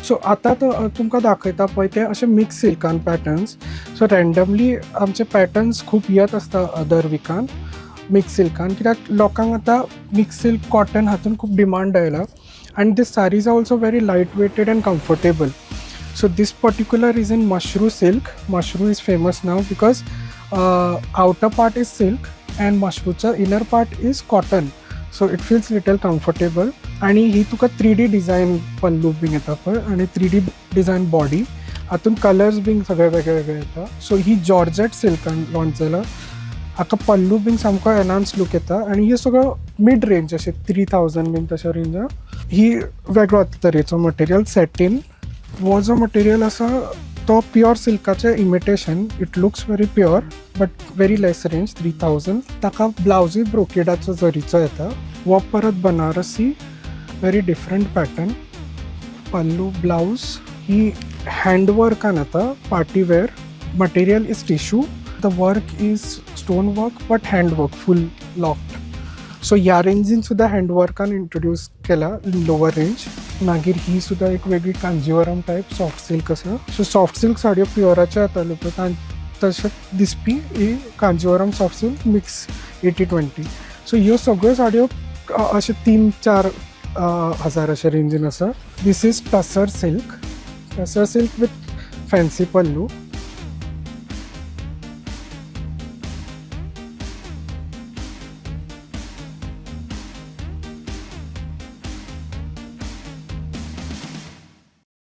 So आता तुमकां दाखयता पळय ते अशे मिक्स सिल्कान पॅटर्न्स. सो रँडमली आमचे पॅटर्न्स खूब येत आसता दर विकान मिक्स सिल्कान, कित्याक लोकांक आतां मिक्स सिल्क कॉटन हातून खूब डिमांड आयला. And these sarees are also very lightweighted and comfortable. So this particular is in mushroom silk. Mushroom is famous now because outer part is silk and mushroom's inner part is cotton. So it feels little comfortable. आणि ही तुका 3D design पल्लू bin येता पळय आणि 3D design body, हातून colours bin सगळे वेगळे वेगळे येता. So ही georgette सिल्कान launch जाला. हाका पल्लू बीन सामको एनहान्स लूक येता आणि हे सगळं मिड रेंज अशें 3000 बीन तशा रेंजान. ही वेगळो तरेचो मटेरियल सॅटीन. हो जो मटेरियल आसा तो प्युअर सिल्काचें imitation. It looks very pure but very less range 3000. ताका ब्लावजूय ब्रोकेडाचो जरीचो येता. हो परत Banarasi very different pattern. Pallu blouse ही हँडवर्कान येता, party wear. Material is tissue. The work is stone work but hand work, full locked. So ह्या रेंजीन सुद्धा हँडवर्कान इंट्रोड्यूस केला इन लोवर रेंज. मागीर ही सुद्धा एक वेगळी कांजीवरम टायप सॉफ्ट सिल्क आसा. सो सॉफ्ट सिल्क साडयो प्युअराच्यो येताल्यो पळय तशें दिसपी ही Kanjivaram soft silk mix 80-20. So ह्यो सगळ्यो साडयो अशे 3-4 हजार अशे रेंजीन आसा. This is tussar silk. Tussar silk with fancy pallu.